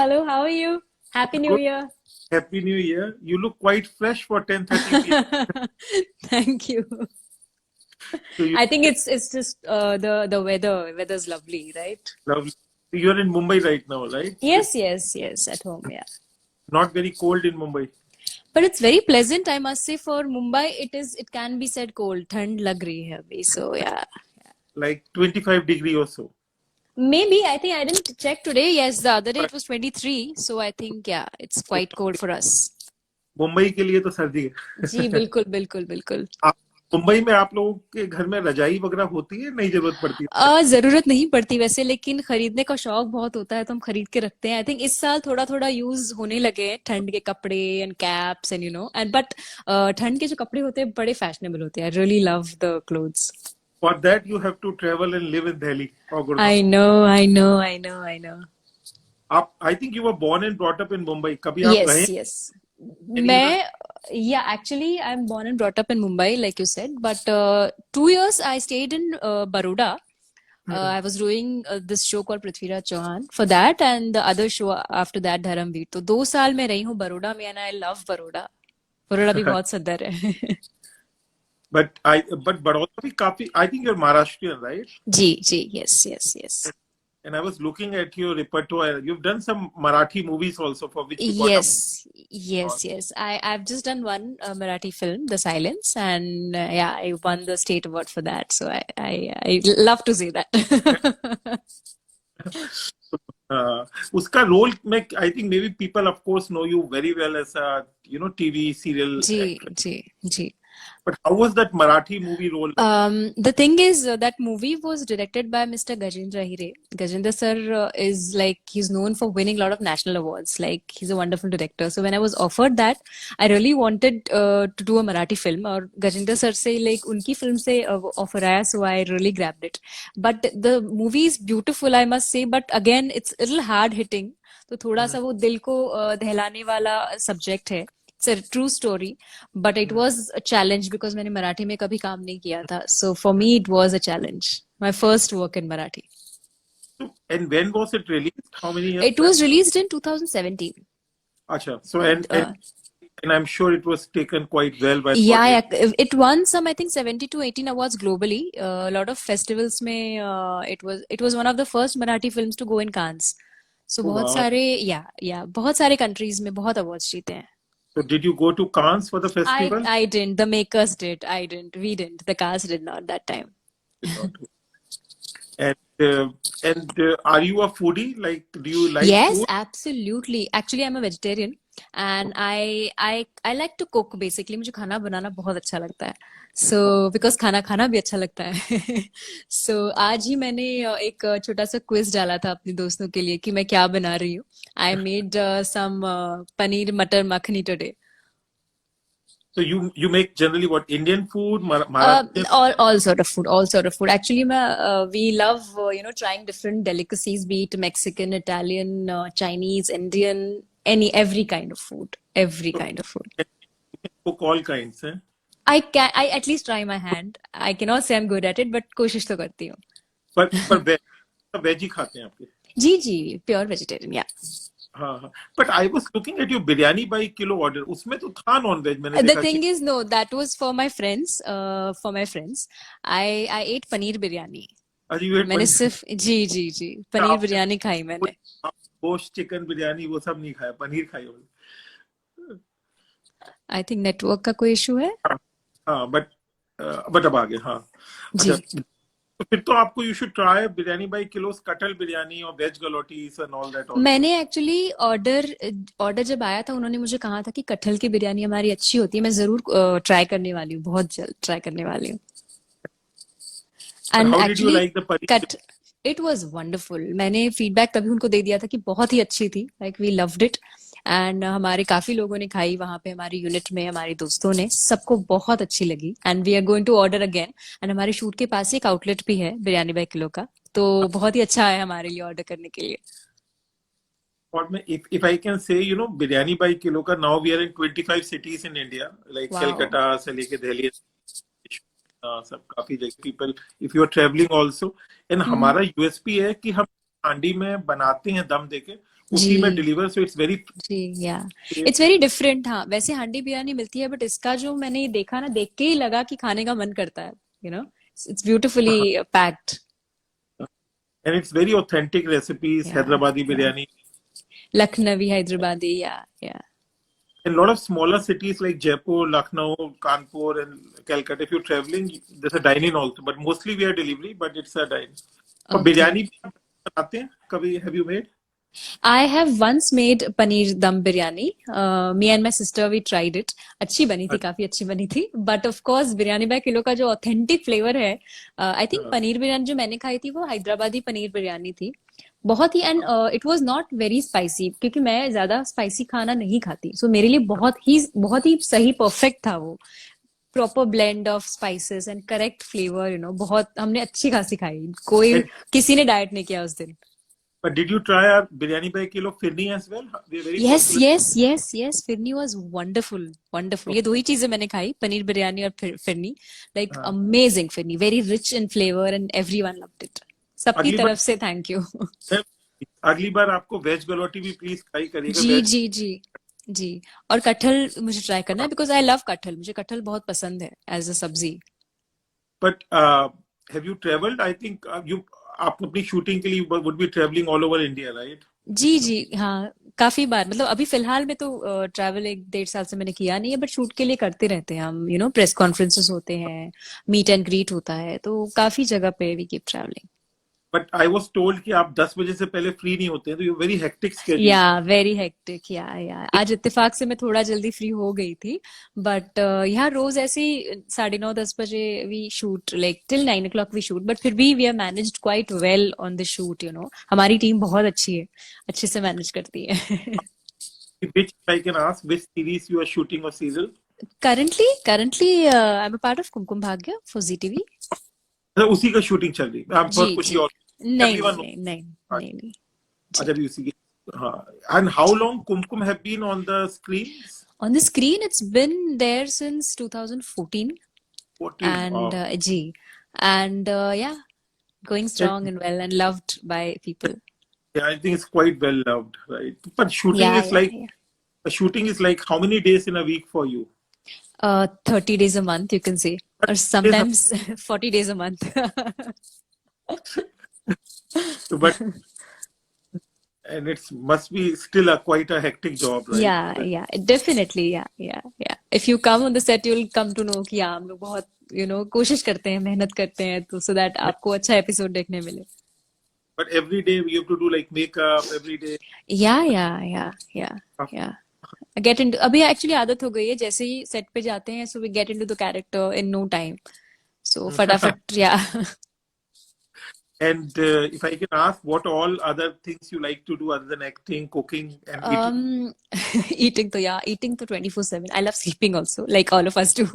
hello. How are you? Happy New Good. Year. Happy New Year. You look quite fresh for 10:30 p.m. Thank you. So you I think it's just the weather. Weather's lovely, right? lovely. You're in Mumbai right now, right? Yes, yes, yes. At home, yeah. Not very cold in Mumbai. But it's very pleasant, I must say. For Mumbai, it is. It can be said cold. ठंड लग रही है अभी. So yeah. Like 25 degree or so. Maybe I think I didn't check today. Yes, the other day But it was 23. So I think yeah, it's quite cold for us. Mumbai के लिए तो सर्दी जी है। बिल्कुल बिल्कुल बिल्कुल. आप मुंबई में आप लोगों के घर में रजाई वगैरह होती है? नहीं जरूरत पड़ती है? जरूरत नहीं पड़ती वैसे, लेकिन खरीदने का शौक बहुत होता है तो हम खरीद के रखते हैं. आई थिंक इस साल थोड़ा थोड़ा यूज होने लगे हैं ठंड के कपड़े and caps and and but ठंड के जो कपड़े होते हैं बड़े फैशनेबल होते हैं. I really love the clothes. For that you have to travel and live in Delhi or Gurgaon. I know I know I know I know. आप I think you were born and brought up in Mumbai. कभी आप Yes, रहे yes. any other? मैं yeah, actually I'm born and brought up in Mumbai like you said, but 2 years I stayed in Baroda. I was doing this show called Prithviraj Chauhan for that, and the other show after that Dharamveer. तो 2 साल मैं रही हूँ बड़ौदा में, and I love Baroda. Baroda भी बहुत सुंदर है. but Baroda भी काफी I think you're Maharashtrian, right? जी जी, yes yes yes. And I was looking at your repertoire. You've done some Marathi movies also for which you got a Yes, yes, yes. I've just done one Marathi film, The Silence, and yeah, I won the state award for that. So I love to say that. उसका role में I think maybe people of course know you very well as a TV serial जी actor. जी जी. But how was that Marathi movie role? The thing is, that movie was directed by Mr. Gajendra Hire. Gajendra sir is like, he's known for winning a lot of national awards. Like, he's a wonderful director. So when I was offered that, I really wanted to do a Marathi film. और Gajendra sir से like उनकी film से offer आया, so I really grabbed it. But the movie is beautiful, I must say. But again, it's a little hard hitting. तो थोड़ा सा वो दिल को दहलाने वाला subject है. It's a true story, but it was a challenge because मैंने मराठी में कभी काम नहीं किया था. So for me, it was a challenge. My first work in Marathi. And when was it released? How many years It was released in 2017. Acha. So and I'm sure it was taken quite well by Yeah, it won some, I think 70 to 18 awards globally. A lot of festivals में it was one of the first Marathi films to go in Cannes. So Oh, बहुत wow. सारे बहुत सारे countries में बहुत awards जीते हैं. So did you go to Cannes for the festival? I didn't. The makers did. I didn't. We didn't. The cast did not that time. And are you a foodie? Like, do you like Yes, food? absolutely. Actually, I'm a vegetarian, and I like to cook basically. मुझे खाना बनाना बहुत अच्छा लगता है. So because खाना खाना भी अच्छा लगता है. So आज ही मैंने एक छोटा सा क्विज डाला था अपने दोस्तों के लिए कि मैं क्या बना रही हूँ. I made some paneer matar makhani today. So you make generally what, Indian food, Maharashtrian? All sort of food, all sort of food. Actually, we love trying different delicacies, be it Mexican, Italian, Chinese, Indian, every kind of food, every kind of food. You can cook all kinds, eh? I at least try my hand. I cannot say I'm good at it, but कोशिश तो करती हूँ. पर veg ही खाते हैं आपके? जी जी, pure vegetarian, yeah. हाँ. But I was looking at your biryani by kilo order. उसमें तो था non veg मैंने The देखा. thing is, no, that was for my friends. I ate paneer biryani. अरे you had मैंने paneer. सिर्फ जी पनीर आपने बिरयानी खाई मैंने. गोश्त, चिकन बिरयानी वो सब नहीं खाया, पनीर खाई होगी. आई थिंक नेटवर्क का कोई इशू है. हाँ बट अब आगे. हाँ जी. अच्छा, तो फिर तो आपको you should try biryani by kilos, kathal biryani और veg galoutis and all that also. मैंने एक्चुअली ऑर्डर जब आया था, उन्होंने मुझे कहा था कि कटहल की बिरयानी हमारी अच्छी होती है. मैं जरूर ट्राई करने वाली हूँ, बहुत जल्द ट्राई करने वाली हूँ. And and how did you actually like the paneer? It was wonderful. मैंने फीडबैक तभी उनको दे दिया था कि बहुत ही अच्छी थी. Like we loved it. And हमारे काफी लोगों ने खाई वहां पे, हमारी यूनिट में हमारे दोस्तों ने, सबको बहुत अच्छी लगी. And we are going to order again. And हमारे शूट के पास एक आउटलेट भी है बिरयानी बाय किलो का, तो बहुत ही अच्छा है हमारे लिए ऑर्डर करने के लिए. और मैं if I can say biryani by kilo का now we are in 25 cities in India, like wow. Calcutta से लेके दिल्ली, सब काफी जगह people if you are traveling also. And हमारा USP है कि हम हांडी में बनाते हैं दम देके, उसी में जी डिलीवर, सो इट्स वेरी जी या इट्स वेरी डिफरेंट। हाँ, वैसे हांडी बिरयानी मिलती है बट इसका जो मैंने देखा ना, देख के ही लगा कि खाने का मन करता है, you know, it's beautifully packed. And it's very authentic recipes, या हैदराबादी या बिरयानी. लखनवी हैदराबादी या In a lot of smaller cities like Jaipur, Lucknow, Kanpur, and Calcutta, if you're traveling, there's a dine-in also. But mostly we are delivery, but it's a dine. और okay. Biryani भी आप बनाते हैं कभी? Have you made? I have once made paneer dum biryani. Me and my sister we tried it. अच्छी बनी थी, काफी अच्छी बनी थी. But of course biryani by kilo का जो ऑथेंटिक फ्लेवर है, आई थिंक हाँ. पनीर बिरयानी जो मैंने खाई थी वो हैदराबादी पनीर बिरयानी थी. बहुत ही, and it was not very spicy, क्योंकि मैं ज्यादा स्पाइसी खाना नहीं खाती, सो मेरे लिए बहुत ही सही, परफेक्ट था वो. Proper blend of spices and correct flavour, बहुत हमने अच्छी खासी खाई. कोई And, किसी ने डाइट नहीं किया उस दिन. but did you try our biryani by kilo firni as well? They're very yes popular. Yes yes yes, phirni was wonderful. Wonderful, ये दो ही चीजें मैंने खाई, पनीर बिरयानी और फिरनी. लाइक हाँ. Amazing phirni, very rich in flavour and everyone loved it. सबकी अगली बार तरफ से थैंक यू. अगली बार आपको वेज गलौटी भी प्लीज ट्राई करिएगा. जी वेज. जी जी जी. और कटहल मुझे ट्राई करना है, बिकॉज आई लव कटहल. मुझे कटहल बहुत पसंद है as a sabzi. But have you travelled? I think you, आप अपनी शूटिंग के लिए would be travelling all over India, right? जी जी हाँ, काफी बार. मतलब अभी फिलहाल में तो ट्रैवल 1-1.5 साल से मैंने किया नहीं है, बट शूट के लिए करते रहते हैं हम. प्रेस कॉन्फ्रेंसेस होते हैं, मीट एंड ग्रीट होता है, तो काफी जगह पे we keep travelling. But I was told कि आप 10 बजे से पहले फ्री नहीं होते हैं, तो यू वेरी हेक्टिक या स्केड्यूल. Very hectic. या आज इत्तेफाक से मैं थोड़ा जल्दी फ्री हो गई थी. बट यहाँ रोज ऐसे ही 9:30-10 बजे we shoot, like till 9 o'clock we shoot, but फिर भी we are managed quite well on the shoot. हमारी टीम बहुत अच्छी है, अच्छे से मैनेज करती है. Which I can ask, which series you are shooting or serial? Currently, I'm a part of Kumkum Bhagya for ZTV. अच्छा, उसी का शूटिंग चल रही है, आप जी कुछ जी. और? नहीं नहीं एवरीवन. नहीं नहीं नहीं नहीं. जी. अच्छा, अभी उसी की. हाँ. And how long Kumkum have been on the screen? On the screen, it's been there since 2014. 14. And G. And yeah, going strong and well and loved by people. Yeah, I think it's quite well loved, right? But Yeah. shooting is like how many days in a week for you? 30 days a month, you can say, or Yes, sometimes 40 days a month. but and it's must be still a quite a hectic job, right? Yeah, definitely, yeah. If you come on the set, you'll come to know कि हाँ, हम लोग बहुत, कोशिश करते हैं, मेहनत करते हैं, तो so that आपको अच्छा एपिसोड देखने मिले. But every day we have to do like makeup every day. Yeah. Get into, अभी एक्चुअली आदत हो गई है, जैसे ही सेट पे जाते हैं, so we get into the character in no time. So फटाफट, yeah. And if I can ask, what all other things you like to do other than acting, cooking, and eating? Eating to 24/7. I love sleeping also, like all of us do.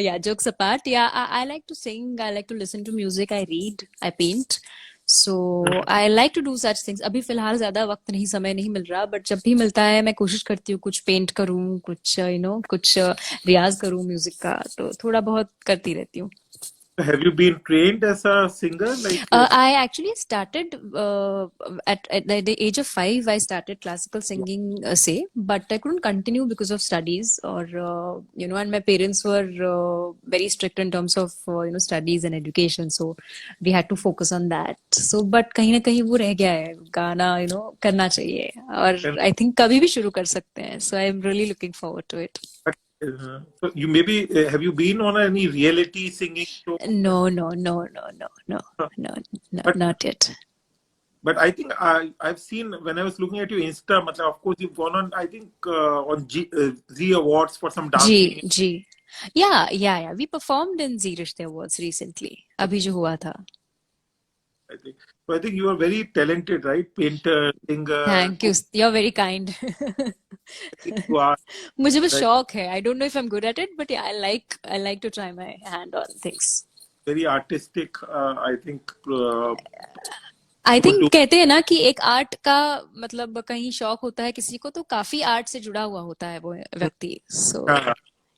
Yeah, jokes apart. Yeah, I like to sing. I like to listen to music. I read. I paint. So I like to do such things. अभी फिलहाल ज्यादा वक्त नहीं, समय नहीं मिल रहा, but जब भी मिलता है मैं कोशिश करती हूँ कुछ पेंट करूँ, कुछ रियाज करूँ म्यूजिक का, तो थोड़ा बहुत करती रहती हूँ. Have you been trained as a singer? Like, I actually started at the age of 5. I started classical singing, but I couldn't continue because of studies, or and my parents were very strict in terms of studies and education, so we had to focus on that. So, but कहीं ना कहीं वो रह गया है, गाना करना चाहिए, और I think कभी भी शुरू कर सकते हैं. So I'm really looking forward to it. so you maybe have you been on any reality singing show? No, But not yet. but I think I've seen when I was looking at your Insta, matlab, of course you've gone on, I think on Z Awards for some dancing. Ji. Yeah. We performed in Zee Rishte Awards recently. अभी जो हुआ था. I think so. I think you are very talented, right? Painter, singer. Thank you. You're very kind. I think you are, मुझे बस right? शौक है. I don't know if I'm good at it, but yeah, I like to try my hand on things. Very artistic. I think I would think do. कहते हैं ना कि एक art का मतलब कहीं शौक होता है किसी को, तो काफी आर्ट से जुड़ा हुआ होता है वो व्यक्ति. सो हाँ,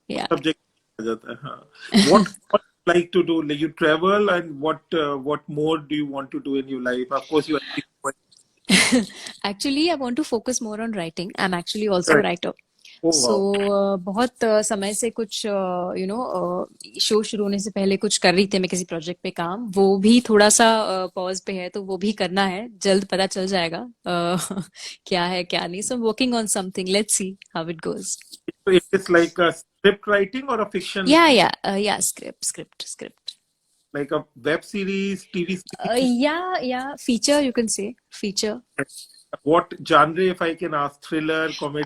या. subject आ जाता है. हाँ. What like to do? Like you travel, and what more do you want to do in your life? Of course, you are Actually, I want to focus more on writing. I'm actually also a right. writer. Oh so wow. बहुत समय से कुछ show शुरू होने से पहले कुछ कर रही थी मैं किसी प्रोजेक्ट पे काम, वो भी थोड़ा सा पॉज पे है, तो वो भी करना है, जल्द पता चल जाएगा क्या है क्या नहीं. So working on something, let's see how it goes. So it is like a script writing or a fiction, या script. like a web series, TV series. या feature, you can say feature. What genre, if I can ask? Thriller, comedy?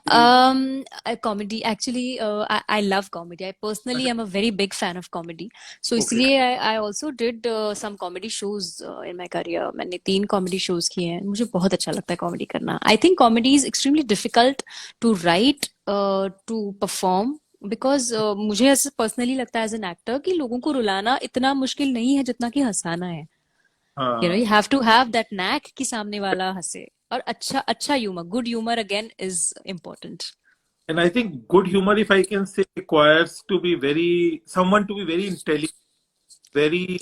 Comedy. Actually, I love comedy. I personally am a very big fan of comedy. So Okay. इसलिए I also did some comedy shows in my career. मैंने 3 comedy shows किए हैं. मुझे बहुत अच्छा लगता है comedy करना. I think comedy is extremely difficult to write, to perform. Because मुझे ऐसे पर्सनली लगता है एज एन एक्टर कि लोगों को रुलाना इतना मुश्किल नहीं है जितना कि हंसाना है. You have to have that knack कि सामने वाला हंसे. और अच्छा अच्छा humour, good humour again is important. And I think good humor, if I can say, requires to be very someone to be very intelligent, very.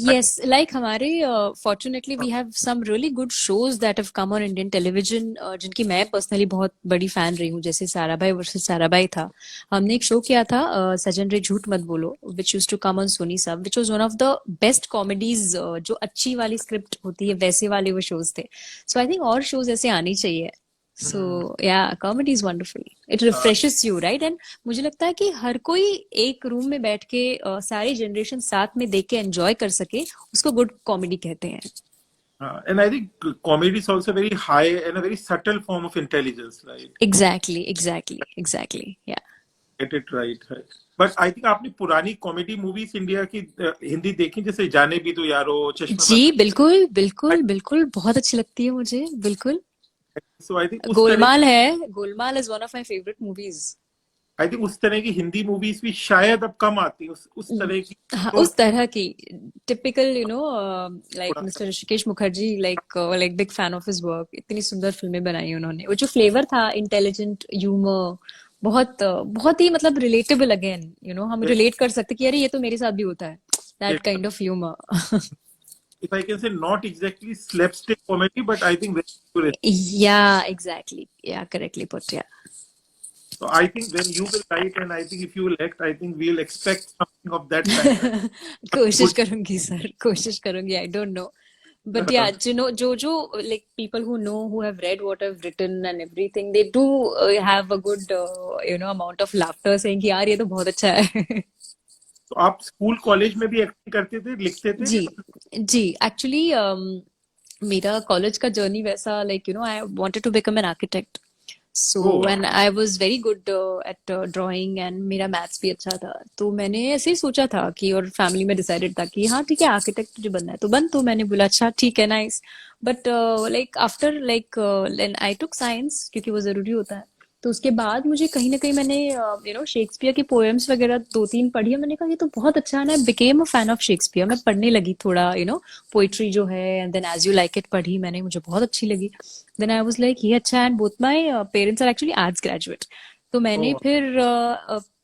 Yes, like हमारे fortunately we have some really good shows that have come on Indian television, जिनकी मैं personally बहुत बड़ी fan रही हूँ. जैसे Sarabhai versus Sarabhai था, हमने एक शो किया था सजन रे झूठ मत बोलो, which used to come on Sony Sub, which was one of the best comedies. जो अच्छी वाली स्क्रिप्ट होती है वैसे वाले वो शोज थे. So I think और shows ऐसे आनी चाहिए. So yeah, comedy is wonderful. It refreshes you, right? And मुझे लगता है कि हर कोई एक रूम में बैठ के सारी जनरेशन साथ में देख के एंजॉय कर सके, उसको गुड कॉमेडी कहते हैं. And I think comedy is also very high and a very subtle form of intelligence, right? Exactly. Yeah. Get it right, right. But I think आपने पुरानी कॉमेडी मूवीज इंडिया की हिंदी देखी, जैसे जाने भी दो यारो, चश्मे जी बिल्कुल बहुत अच्छी लगती है मुझे, बिल्कुल. So I think Golmaal is one of my favourite movies. उस तरह की हिंदी मूवीज भी शायद अब कम आती है, उस तरह की. हाँ, तो उस तरह की टिपिकल लाइक थोड़ा mister Rishikesh Mukherjee, like big fan of his work. इतनी सुंदर फिल्में बनाई उन्होंने. वो जो फ्लेवर था, इंटेलिजेंट ह्यूमर, बहुत बहुत ही मतलब रिलेटेबल. अगेन हम रिलेट कर सकते कि अरे ये तो मेरे साथ भी होता है. That kind of humour. if I can say, not exactly slapstick comedy, but I think very accurate. Yeah, exactly. Yeah, correctly put. Yeah. So I think when you will write, and I think if you will act, I think we'll expect something of that kind. कोशिश Good. करूंगी sir, कोशिश करूंगी. I don't know. But yeah, जो like people who know, who have read what I've written and everything, they do have a good amount of laughter saying कि यार ये तो बहुत अच्छा है. तो आप स्कूल कॉलेज में भी एक्टिंग करते थे, लिखते थे? जी एक्चुअली मेरा कॉलेज का जर्नी वैसा, like I wanted to become an architect. So Oh, and I was very good at drawing, and मेरा मैथ्स भी अच्छा था. तो मैंने ऐसे ही सोचा था कि, और फैमिली में डिसाइडेड था कि हाँ ठीक है, आर्किटेक्ट तुझे बनना है तो बन. तो मैंने बोला अच्छा ठीक है, nice. But like after like I took science, क्योंकि वो जरूरी होता है. तो उसके बाद मुझे कहीं ना कहीं मैंने शेक्सपियर की पोएम्स वगैरह 2-3 पढ़ी है. मैंने कहा ये तो बहुत अच्छा है. I became a fan of Shakespeare. मैं पढ़ने लगी थोड़ा पोइट्री जो है, and then as you like it पढ़ी मैंने, मुझे बहुत अच्छी लगी. देन आई वाज लाइक ये अच्छा है. And both my parents are actually arts graduate. तो मैंने oh. फिर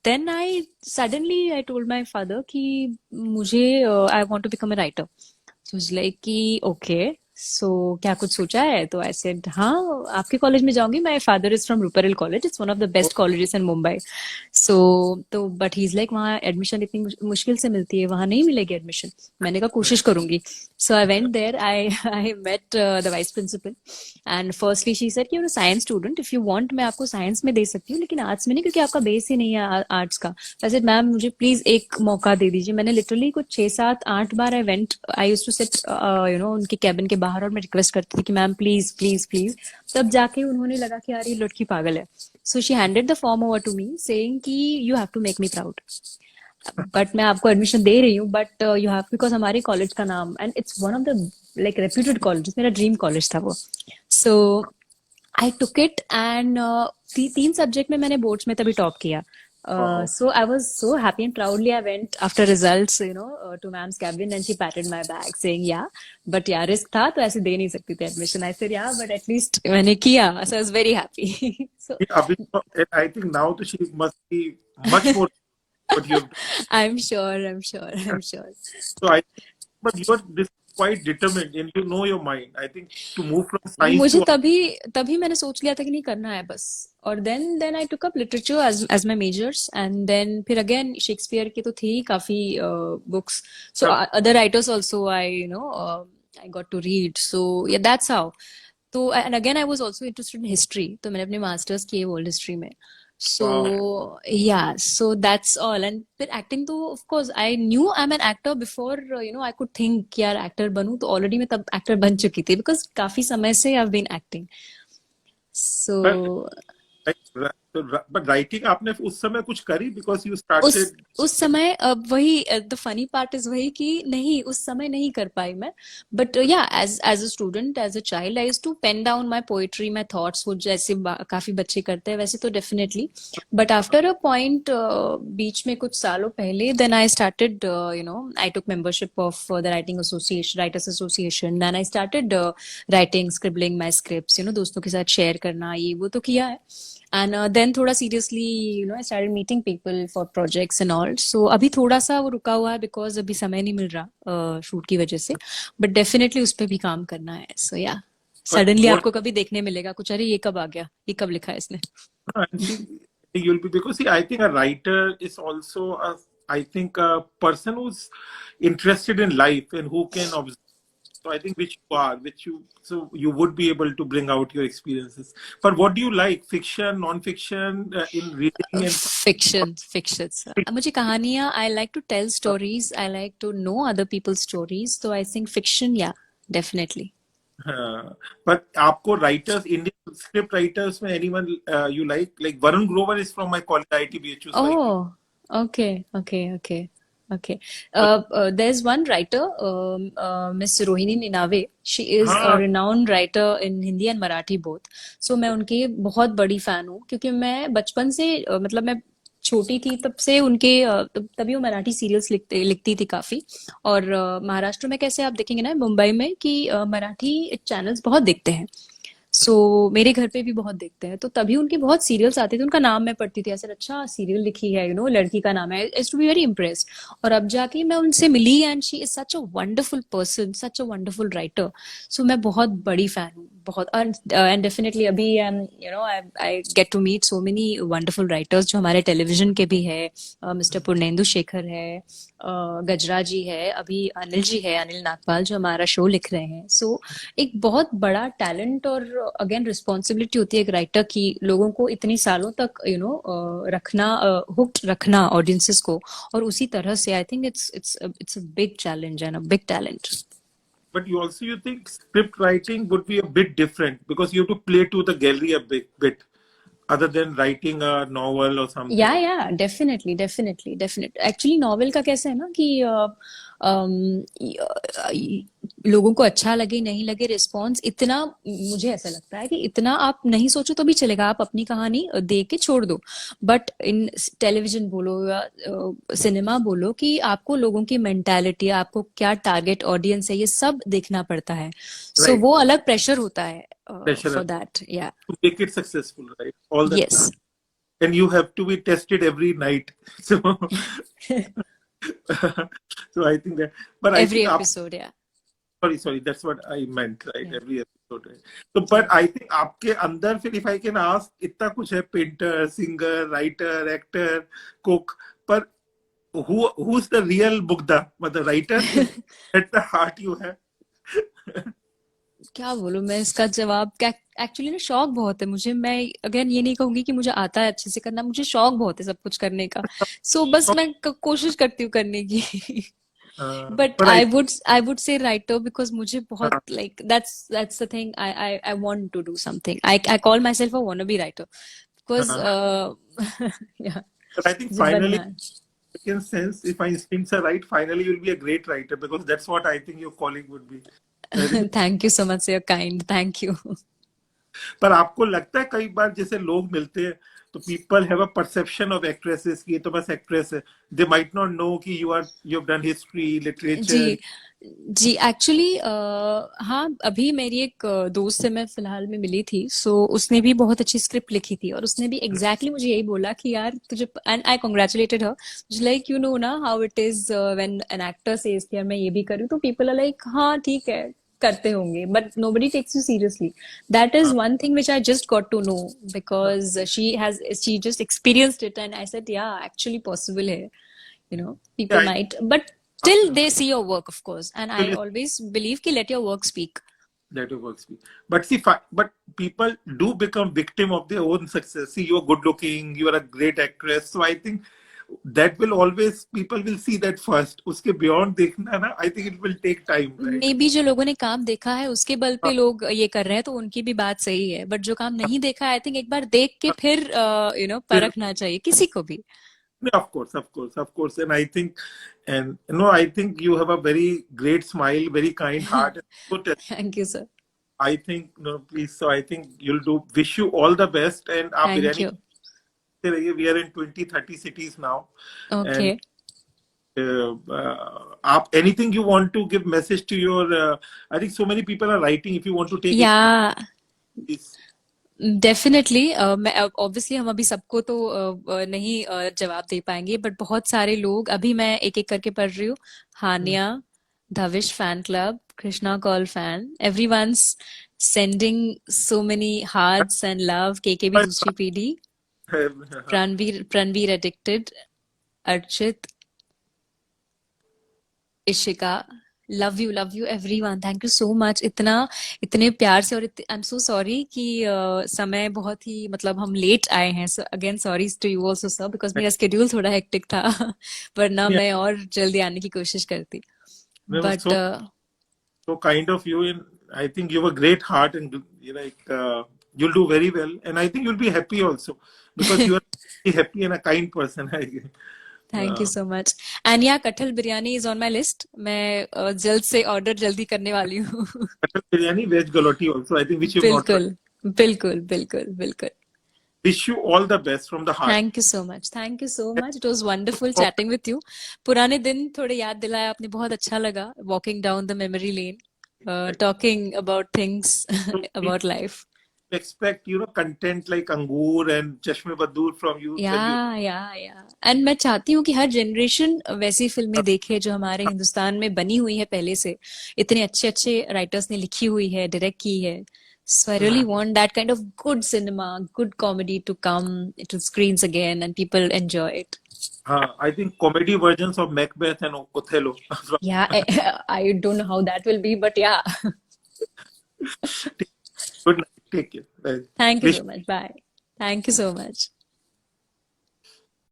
then I suddenly I told my father कि मुझे I want to become a writer. So like कि ओके, सो क्या कुछ सोचा है? तो आई सेड हाँ, आपके कॉलेज में जाऊंगी. My father is from Ruparel college, it's one of the best colleges in Mumbai. So तो बट ही इज लाइक वहाँ एडमिशन इतनी मुश्किल से मिलती है, वहां नहीं मिलेगी एडमिशन. मैंने कहा कोशिश करूंगी. So I went there, I met the vice principal, and firstly she said कि you are science student, if you want मैं आपको साइंस में दे सकती हूँ लेकिन आर्ट्स में नहीं, क्योंकि आपका बेस ही नहीं है आर्ट्स का. आई सेड मैम मुझे प्लीज एक मौका दे दीजिए. मैंने लिटरली कुछ 6-7-8 बार I went, I used to sit उनके कैबिन के बाहर, और मैं रिक्वेस्ट करती थी कि मैम प्लीज प्लीज प्लीज. तब जाके उन्होंने लगा कि यार ये लड़की पागल है. So she handed the form over to me saying कि you have to make me proud, but मैं आपको एडमिशन दे रही हूँ, बट यू हैव, बिकॉज हमारे कॉलेज का नाम, and it's one of the like reputed college, मेरा ड्रीम कॉलेज था वो. So I took it, and 3 subject में मैंने बोर्ड्स में तभी टॉप किया. So I was so happy and proudly I went after results, to ma'am's cabin, and she patted my back saying, yeah, but yeah, risk था तो ऐसे दे नहीं सकती थी admission. I said, yeah, but at least मैंने किया. So I was very happy. So अभी I think now तो she must be much more. what you've done. I'm sure. I'm sure. I'm sure. So I, but you're this quite determined and you know your mind. I think to move from science मुझे to तभी तभी मैंने सोच लिया था कि नहीं करना है बस. और then I took up literature as my majors and then फिर अगेन शेक्सपियर की तो थी काफी books. So other writers also I I got to read. So yeah that's how. तो and again I was also interested in history. तो मैंने अपने masters किए वर्ल्ड हिस्ट्री में. So wow. yeah, so that's all. And फिर acting तो of course I knew I'm an actor before I could think कि यार actor बनूं. तो already मैं तब actor बन चुकी थी because काफी समय से I've been acting. So But writing आपने उस समय कुछ करी because you उस started. उस समय वही द फनी पार्ट इज वही कि नहीं उस समय नहीं कर पाई मैं. But yeah as a student as a child I used to pen down my poetry my thoughts वो जैसे काफी बच्चे करते हैं वैसे तो definitely. But after a point बीच में कुछ सालों पहले then I started I took membership of the writing association writers association. Then I started writing scribbling my scripts दोस्तों के साथ शेयर करना ये वो तो किया है. And then थोड़ा seriously, I started meeting people for projects and all. So अभी थोड़ा सा वो रुका हुआ है because अभी समय नहीं मिल रहा शूट की वजह से. But definitely उस पे भी काम करना है. So yeah, But suddenly what आपको कभी देखने मिलेगा कुछ अरे ये कब आ गया ये कब लिखा है इसने. and see, you'll be because see, I think a writer is also I think a person who's interested in life and who can observe. So I think so you would be able to bring out your experiences. But what do you like? Fiction, non-fiction, in reading and Fiction sir. मुझे कहानियाँ I like to tell stories. I like to know other people's stories. So I think fiction, yeah, definitely. But आपको writers, Indian script writers में anyone you like Varun Grover is from my college IIT-BHU. Oh, okay. There's one writer, Miss Rohini Ninave. She is a renowned writer in Hindi and Marathi both. So मैं उनकी बहुत बड़ी fan हूँ क्योंकि मैं बचपन से मतलब मैं छोटी थी तब से उनके तभी वो मराठी सीरियल्स लिखती थी काफी. और महाराष्ट्र में कैसे आप देखेंगे ना मुंबई में कि मराठी चैनल्स बहुत देखते हैं. सो मेरे घर पे भी बहुत देखते हैं. तो तभी उनके बहुत सीरियल्स आते थे. उनका नाम मैं पढ़ती थी ऐसे अच्छा सीरियल लिखी है लड़की का नाम है. I to be very impressed. और अब जाके मैं उनसे मिली and she is such a wonderful person such a wonderful writer. So मैं बहुत बड़ी फैन हूँ बहुत. एंड डेफिनेटली अभी I get to meet so many wonderful writers जो हमारे टेलीविजन के भी है. मिस्टर पूर्णेंदु शेखर है, गजरा जी है, अभी अनिल जी है, अनिल नागपाल जो हमारा शो लिख रहे हैं. सो एक बहुत बड़ा टैलेंट और अगेन रिस्पॉन्सिबिलिटी होती है एक राइटर की लोगों को इतनी सालों तक रखना हुक्ड रखना ऑडियंसेस को. और उसी तरह से I think it's a big challenge and a big talent. But you think script writing would be a bit different because you have to play to the gallery a bit other than writing a novel or something. या definitely. Actually novel का कैसे है ना कि लोगों को अच्छा लगे नहीं लगे रिस्पॉन्स इतना मुझे ऐसा लगता है कि इतना आप नहीं सोचो तो भी चलेगा. आप अपनी कहानी दे के छोड़ दो. बट इन टेलीविजन बोलो या सिनेमा बोलो कि आपको लोगों की मेंटालिटी आपको क्या टारगेट ऑडियंस है ये सब देखना पड़ता है. सो वो अलग प्रेशर होता है for that. Yeah, to make it successful, right? All the yes time. And you have to be tested every night. So so I think that but every I think episode yeah sorry that's what I meant, right? Yeah. Every episode, right? So but I think आपके अंदर फिर if I can ask इतना कुछ है painter, singer, writer, actor, cook, पर who's the real Mugdha? मतलब writer at the heart you have. क्या बोलूं मैं इसका जवाब क्या. एक्चुअली ना शौक बहुत है मुझे. मैं अगेन ये नहीं कहूंगी कि मुझे आता है अच्छे से करना. मुझे शौक बहुत है सब कुछ करने का. सो बस मैं कोशिश करती हूँ करने की. But I would say writer because मुझे बहुत like that's the thing. I want to do something. I call myself a wannabe writer because But I think finally in sense if my instincts are right finally you'll be a great writer because that's what I think your calling would be. Thank you so much. You're kind. Thank you. पर आपको लगता है कई बार जैसे लोग मिलते हैं तो people have a perception of actresses की ये तो बस एक्ट्रेस है, दे माइट नॉट नो कि you have done history literature. जी जी एक्चुअली हाँ, अभी मेरी एक दोस्त से मैं फिलहाल में मिली थी, सो उसने भी बहुत अच्छी स्क्रिप्ट लिखी थी और उसने भी एग्जैक्टली मुझे यही बोला कि यार तुझे, and I congratulated her, like you know ना how it is when an actor says कि यार मैं ये भी करूँ, तो पीपल आर लाइक हाँ ठीक है करते होंगे, but nobody takes you seriously. That is हाँ one thing which I just got to know because she just experienced it and I said yeah, actually possible है, people I might, but till they see your work, of course, and I always believe ki let your work speak. that works. But see, but people do become victim of their own success. See, you're good looking, you are a great actress. So I think that will always, people will see that first. Uske beyond देखना ना, I think it will take time, right? May be जो लोगों ने काम देखा है उसके बल पे लोग ये कर रहे हैं, तो उनकी भी बात सही है, बट जो काम नहीं देखा है, आई थिंक एक बार देख के फिर फिर परखना चाहिए किसी को भी. of course, of course, of course. And I think, and I think you have a very great smile, very kind heart. And good. Thank you sir. I think, no, please. So I think you'll do. Wish you all the best. And आप thank biryani you. खाते रहिए. We are in 20-30 cities now, okay. and anything you want to give message to your. I think so many people are writing. If you want to take it, या please. Definitely. मैं obviously हम अभी सबको तो नहीं जवाब दे पाएंगे, but बहुत सारे लोग अभी मैं एक एक करके पढ़ रही हूँ. Hania, Dhavish fan club, Krishna call fan, everyone's sending so many hearts and love. के भी दूसरी पीढ़ी, Pranveer addicted, Archit, Ishika, love you everyone. Thank you so much इतने प्यार से. और आई एम सो सॉरी कि समय बहुत ही, मतलब हम लेट आए हैं, so again sorry to you also sir, because मेरा स्केड्यूल थोड़ा हेक्टिक था. वरना Yeah, मैं और जल्दी आने की कोशिश करती, it was but so kind of you. And I think you have a great heart, and you like you'll do very well. And I think you'll be happy also because you are a happy and a kind person. Thank you so much. And या कटहल biryani is on my list. मैं जल्द से order जल्दी करने वाली हूँ. Mutton biryani, veg galati also. I think which you've not tried. बिल्कुल बिल्कुल बिल्कुल बिल्कुल. Wish you all the best from the heart. Thank you so much. Thank you so much. It was wonderful chatting with you. पुराने दिन थोड़े याद दिलाया आपने, बहुत अच्छा लगा walking down the memory lane, talking about things So people about life. expect content like Angoor and Chashme Badur from you या when you. या एंड मैं चाहती हूँ कि हर जनरेशन वैसी फिल्में देखे जो हमारे हिंदुस्तान में बनी हुई है पहले से. इतने अच्छे अच्छे राइटर्स ने लिखी हुई है, डायरेक्ट की है. So I really want that kind of good cinema, good comedy to come to screens again and people enjoy it. I think comedy versions of Macbeth and Othello. Yeah, I don't know how that will be, but yeah. Good night. Take care. Thank you Wish so much. Bye. Thank you so much.